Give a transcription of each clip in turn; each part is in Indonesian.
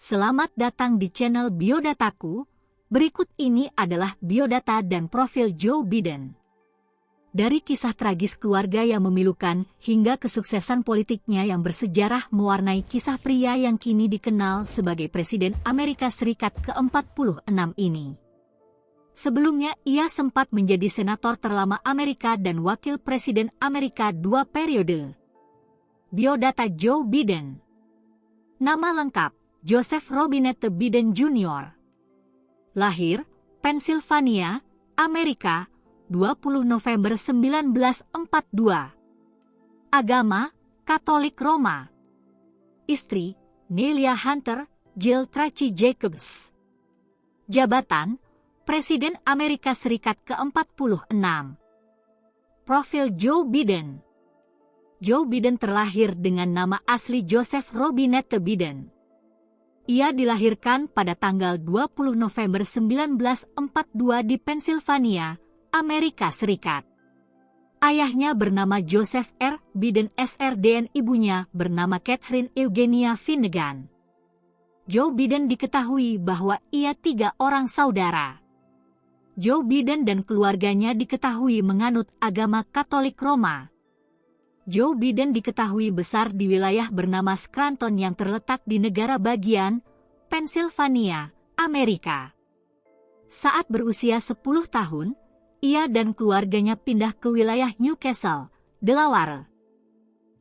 Selamat datang di channel Biodataku. Berikut ini adalah biodata dan profil Joe Biden. Dari kisah tragis keluarga yang memilukan hingga kesuksesan politiknya yang bersejarah mewarnai kisah pria yang kini dikenal sebagai Presiden Amerika Serikat ke-46 ini. Sebelumnya, ia sempat menjadi senator terlama Amerika dan wakil presiden Amerika 2 periode. Biodata Joe Biden. Nama lengkap, Joseph Robinette Biden Jr. Lahir, Pennsylvania, Amerika, 20 November 1942. Agama, Katolik Roma. Istri, Nelia Hunter, Jill Tracy Jacobs. Jabatan, Presiden Amerika Serikat ke-46. Profil Joe Biden. Joe Biden terlahir dengan nama asli Joseph Robinette Biden. Ia dilahirkan pada tanggal 20 November 1942 di Pennsylvania, Amerika Serikat. Ayahnya bernama Joseph R. Biden Sr. dan ibunya bernama Catherine Eugenia Finnegan. Joe Biden diketahui bahwa ia 3 orang saudara. Joe Biden dan keluarganya diketahui menganut agama Katolik Roma. Joe Biden diketahui besar di wilayah bernama Scranton yang terletak di negara bagian Pennsylvania, Amerika. Saat berusia 10 tahun, ia dan keluarganya pindah ke wilayah Newcastle, Delaware.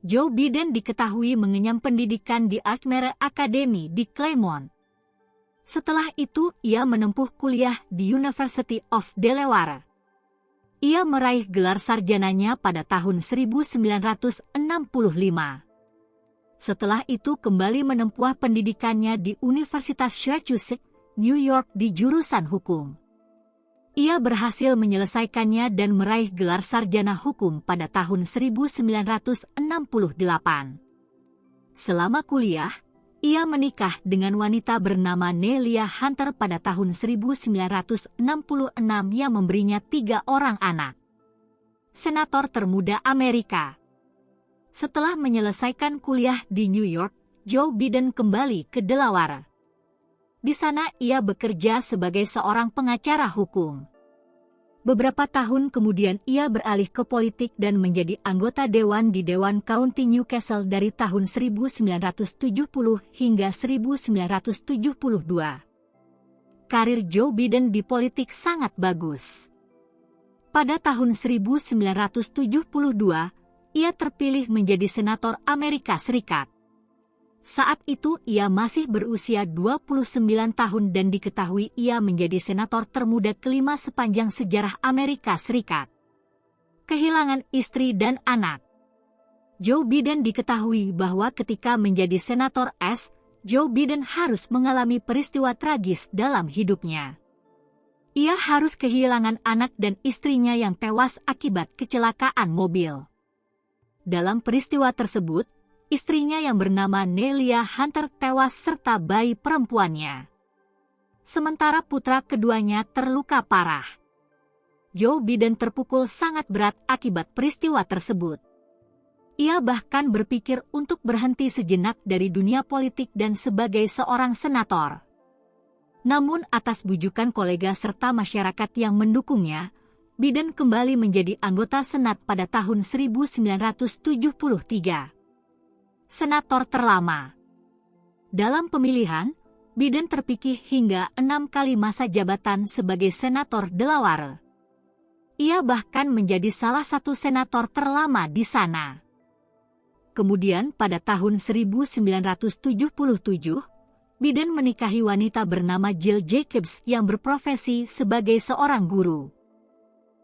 Joe Biden diketahui mengenyam pendidikan di Altmere Academy di Claymont. Setelah itu, ia menempuh kuliah di University of Delaware. Ia meraih gelar sarjananya pada tahun 1965. Setelah itu kembali menempuh pendidikannya di Universitas Syracuse, New York di jurusan hukum. Ia berhasil menyelesaikannya dan meraih gelar sarjana hukum pada tahun 1968. Selama kuliah, ia menikah dengan wanita bernama Nelia Hunter pada tahun 1966 yang memberinya 3 orang anak. Senator termuda Amerika. Setelah menyelesaikan kuliah di New York, Joe Biden kembali ke Delaware. Di sana ia bekerja sebagai seorang pengacara hukum. Beberapa tahun kemudian ia beralih ke politik dan menjadi anggota dewan di Dewan County Newcastle dari tahun 1970 hingga 1972. Karir Joe Biden di politik sangat bagus. Pada tahun 1972, ia terpilih menjadi senator Amerika Serikat. Saat itu ia masih berusia 29 tahun dan diketahui ia menjadi senator termuda kelima sepanjang sejarah Amerika Serikat. Kehilangan istri dan anak. Joe Biden diketahui bahwa ketika menjadi senator Joe Biden harus mengalami peristiwa tragis dalam hidupnya. Ia harus kehilangan anak dan istrinya yang tewas akibat kecelakaan mobil. Dalam peristiwa tersebut, istrinya yang bernama Nelia Hunter tewas serta bayi perempuannya. Sementara putra keduanya terluka parah. Joe Biden terpukul sangat berat akibat peristiwa tersebut. Ia bahkan berpikir untuk berhenti sejenak dari dunia politik dan sebagai seorang senator. Namun atas bujukan kolega serta masyarakat yang mendukungnya, Biden kembali menjadi anggota Senat pada tahun 1973. Senator terlama. Dalam pemilihan, Biden terpilih hingga 6 kali masa jabatan sebagai senator Delaware. Ia bahkan menjadi salah satu senator terlama di sana. Kemudian pada tahun 1977, Biden menikahi wanita bernama Jill Jacobs yang berprofesi sebagai seorang guru.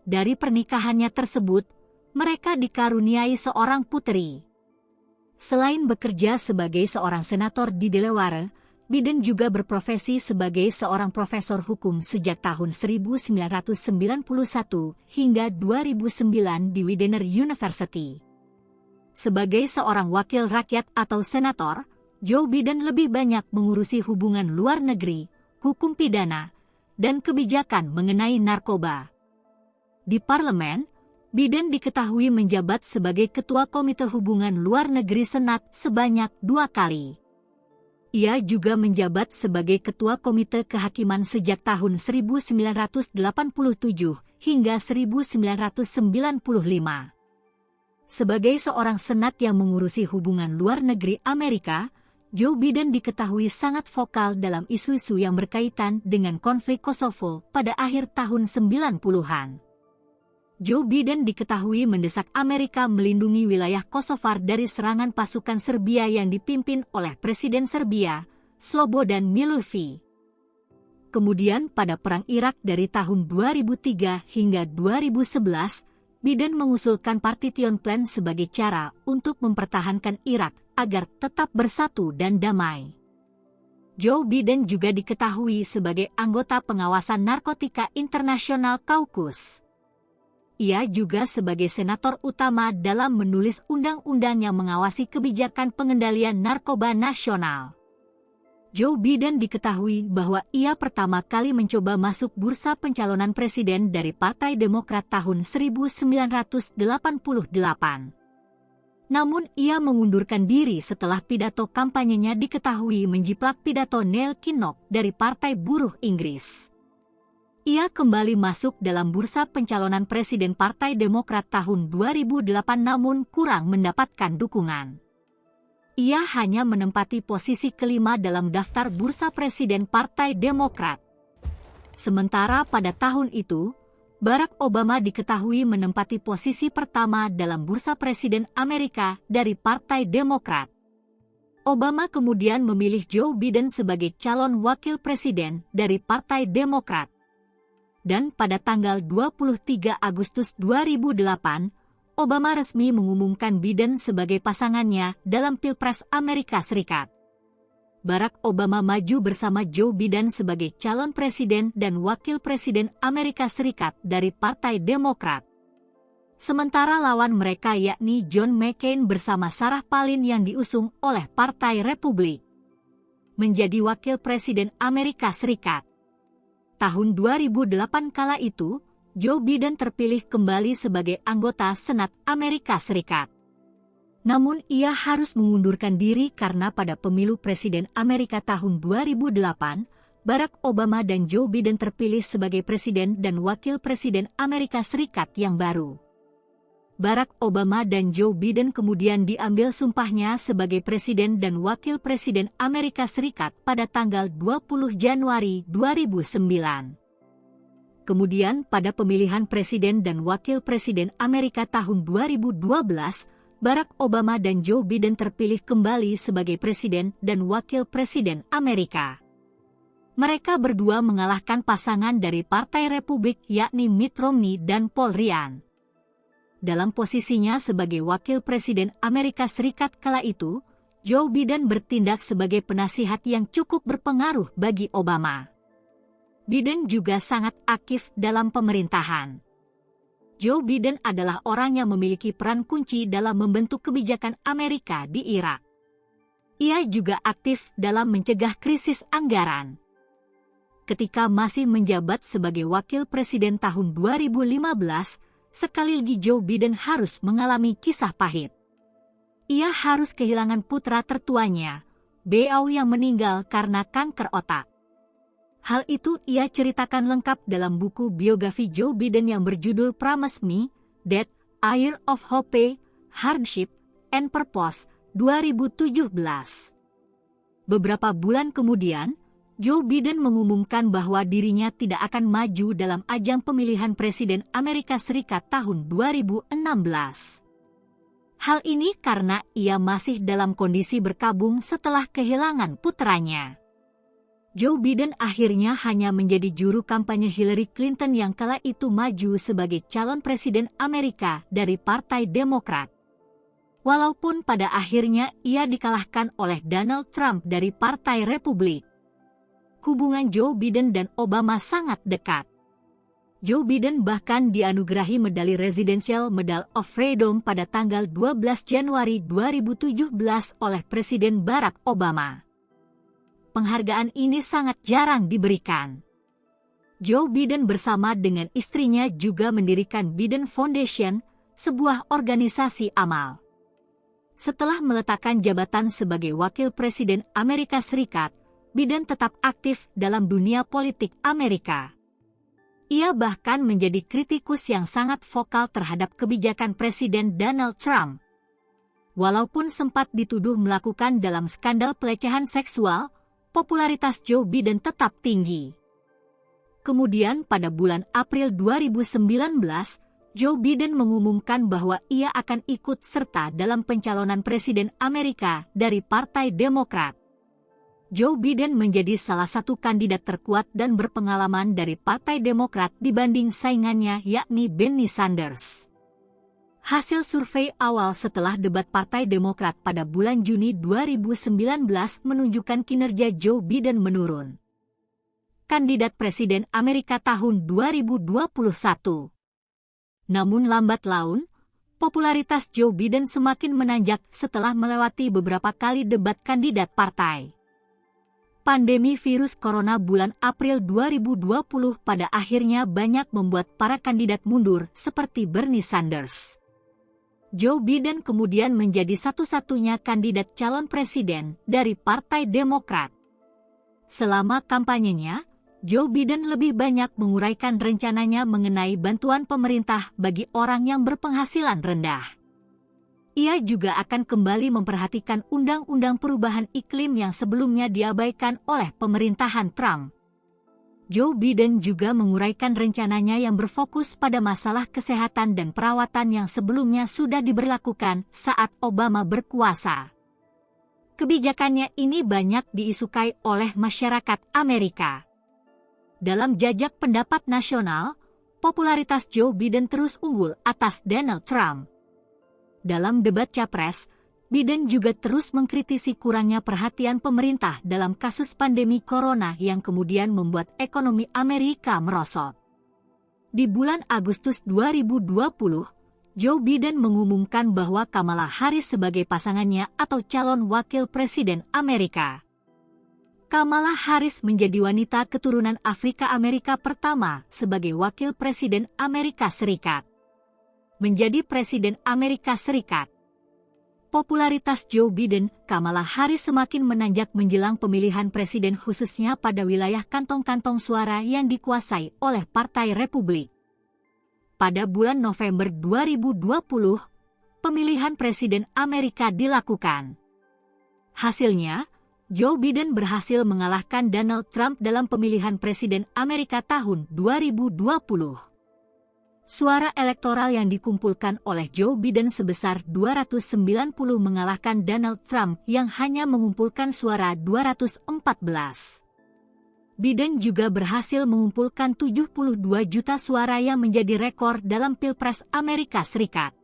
Dari pernikahannya tersebut, mereka dikaruniai seorang putri. Selain bekerja sebagai seorang senator di Delaware, Biden juga berprofesi sebagai seorang profesor hukum sejak tahun 1991 hingga 2009 di Widener University. Sebagai seorang wakil rakyat atau senator, Joe Biden lebih banyak mengurusi hubungan luar negeri, hukum pidana, dan kebijakan mengenai narkoba. Di parlemen, Biden diketahui menjabat sebagai Ketua Komite Hubungan Luar Negeri Senat sebanyak 2 kali. Ia juga menjabat sebagai Ketua Komite Kehakiman sejak tahun 1987 hingga 1995. Sebagai seorang senat yang mengurusi hubungan luar negeri Amerika, Joe Biden diketahui sangat vokal dalam isu-isu yang berkaitan dengan konflik Kosovo pada akhir tahun 90-an. Joe Biden diketahui mendesak Amerika melindungi wilayah Kosovar dari serangan pasukan Serbia yang dipimpin oleh Presiden Serbia, Slobodan Milošević. Kemudian pada Perang Irak dari tahun 2003 hingga 2011, Biden mengusulkan Partition Plan sebagai cara untuk mempertahankan Irak agar tetap bersatu dan damai. Joe Biden juga diketahui sebagai anggota pengawasan narkotika internasional Kaukus. Ia juga sebagai senator utama dalam menulis undang-undang yang mengawasi kebijakan pengendalian narkoba nasional. Joe Biden diketahui bahwa ia pertama kali mencoba masuk bursa pencalonan presiden dari Partai Demokrat tahun 1988. Namun ia mengundurkan diri setelah pidato kampanyenya diketahui menjiplak pidato Neil Kinnock dari Partai Buruh Inggris. Ia kembali masuk dalam bursa pencalonan presiden Partai Demokrat tahun 2008 namun kurang mendapatkan dukungan. Ia hanya menempati posisi kelima dalam daftar bursa presiden Partai Demokrat. Sementara pada tahun itu, Barack Obama diketahui menempati posisi pertama dalam bursa presiden Amerika dari Partai Demokrat. Obama kemudian memilih Joe Biden sebagai calon wakil presiden dari Partai Demokrat. Dan pada tanggal 23 Agustus 2008, Obama resmi mengumumkan Biden sebagai pasangannya dalam Pilpres Amerika Serikat. Barack Obama maju bersama Joe Biden sebagai calon presiden dan wakil presiden Amerika Serikat dari Partai Demokrat. Sementara lawan mereka yakni John McCain bersama Sarah Palin yang diusung oleh Partai Republik menjadi wakil presiden Amerika Serikat. Tahun 2008 kala itu, Joe Biden terpilih kembali sebagai anggota Senat Amerika Serikat. Namun ia harus mengundurkan diri karena pada pemilu presiden Amerika tahun 2008, Barack Obama dan Joe Biden terpilih sebagai presiden dan wakil presiden Amerika Serikat yang baru. Barack Obama dan Joe Biden kemudian diambil sumpahnya sebagai presiden dan wakil presiden Amerika Serikat pada tanggal 20 Januari 2009. Kemudian pada pemilihan presiden dan wakil presiden Amerika tahun 2012, Barack Obama dan Joe Biden terpilih kembali sebagai presiden dan wakil presiden Amerika. Mereka berdua mengalahkan pasangan dari Partai Republik yakni Mitt Romney dan Paul Ryan. Dalam posisinya sebagai wakil presiden Amerika Serikat kala itu, Joe Biden bertindak sebagai penasihat yang cukup berpengaruh bagi Obama. Biden juga sangat aktif dalam pemerintahan. Joe Biden adalah orang yang memiliki peran kunci dalam membentuk kebijakan Amerika di Irak. Ia juga aktif dalam mencegah krisis anggaran. Ketika masih menjabat sebagai wakil presiden tahun 2015, sekali lagi Joe Biden harus mengalami kisah pahit. Ia harus kehilangan putra tertuanya, Beau yang meninggal karena kanker otak. Hal itu ia ceritakan lengkap dalam buku biografi Joe Biden yang berjudul Promise Me, Death, A Year of Hope, Hardship, and Purpose, 2017. Beberapa bulan kemudian, Joe Biden mengumumkan bahwa dirinya tidak akan maju dalam ajang pemilihan presiden Amerika Serikat tahun 2016. Hal ini karena ia masih dalam kondisi berkabung setelah kehilangan putranya. Joe Biden akhirnya hanya menjadi juru kampanye Hillary Clinton yang kala itu maju sebagai calon presiden Amerika dari Partai Demokrat. Walaupun pada akhirnya ia dikalahkan oleh Donald Trump dari Partai Republik. Hubungan Joe Biden dan Obama sangat dekat. Joe Biden bahkan dianugerahi medali Presidential Medal of Freedom pada tanggal 12 Januari 2017 oleh Presiden Barack Obama. Penghargaan ini sangat jarang diberikan. Joe Biden bersama dengan istrinya juga mendirikan Biden Foundation, sebuah organisasi amal. Setelah meletakkan jabatan sebagai Wakil Presiden Amerika Serikat, Biden tetap aktif dalam dunia politik Amerika. Ia bahkan menjadi kritikus yang sangat vokal terhadap kebijakan Presiden Donald Trump. Walaupun sempat dituduh melakukan dalam skandal pelecehan seksual, popularitas Joe Biden tetap tinggi. Kemudian pada bulan April 2019, Joe Biden mengumumkan bahwa ia akan ikut serta dalam pencalonan Presiden Amerika dari Partai Demokrat. Joe Biden menjadi salah satu kandidat terkuat dan berpengalaman dari Partai Demokrat dibanding saingannya yakni Bernie Sanders. Hasil survei awal setelah debat Partai Demokrat pada bulan Juni 2019 menunjukkan kinerja Joe Biden menurun. Kandidat Presiden Amerika tahun 2021. Namun lambat laun, popularitas Joe Biden semakin menanjak setelah melewati beberapa kali debat kandidat partai. Pandemi virus corona bulan April 2020 pada akhirnya banyak membuat para kandidat mundur seperti Bernie Sanders. Joe Biden kemudian menjadi satu-satunya kandidat calon presiden dari Partai Demokrat. Selama kampanyenya, Joe Biden lebih banyak menguraikan rencananya mengenai bantuan pemerintah bagi orang yang berpenghasilan rendah. Ia juga akan kembali memperhatikan undang-undang perubahan iklim yang sebelumnya diabaikan oleh pemerintahan Trump. Joe Biden juga menguraikan rencananya yang berfokus pada masalah kesehatan dan perawatan yang sebelumnya sudah diberlakukan saat Obama berkuasa. Kebijakannya ini banyak diisukai oleh masyarakat Amerika. Dalam jajak pendapat nasional, popularitas Joe Biden terus unggul atas Donald Trump. Dalam debat Capres, Biden juga terus mengkritisi kurangnya perhatian pemerintah dalam kasus pandemi corona yang kemudian membuat ekonomi Amerika merosot. Di bulan Agustus 2020, Joe Biden mengumumkan bahwa Kamala Harris sebagai pasangannya atau calon wakil presiden Amerika. Kamala Harris menjadi wanita keturunan Afrika Amerika pertama sebagai wakil presiden Amerika Serikat. Menjadi presiden Amerika Serikat. Popularitas Joe Biden, Kamala Harris semakin menanjak menjelang pemilihan presiden khususnya pada wilayah kantong-kantong suara yang dikuasai oleh Partai Republik. Pada bulan November 2020, pemilihan presiden Amerika dilakukan. Hasilnya, Joe Biden berhasil mengalahkan Donald Trump dalam pemilihan presiden Amerika tahun 2020. Suara elektoral yang dikumpulkan oleh Joe Biden sebesar 290 mengalahkan Donald Trump yang hanya mengumpulkan suara 214. Biden juga berhasil mengumpulkan 72 juta suara yang menjadi rekor dalam Pilpres Amerika Serikat.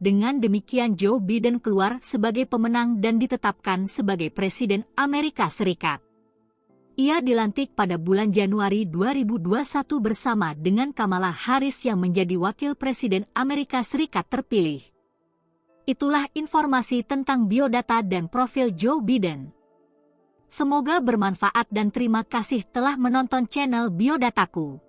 Dengan demikian Joe Biden keluar sebagai pemenang dan ditetapkan sebagai Presiden Amerika Serikat. Ia dilantik pada bulan Januari 2021 bersama dengan Kamala Harris yang menjadi Wakil Presiden Amerika Serikat terpilih. Itulah informasi tentang biodata dan profil Joe Biden. Semoga bermanfaat dan terima kasih telah menonton channel Biodataku.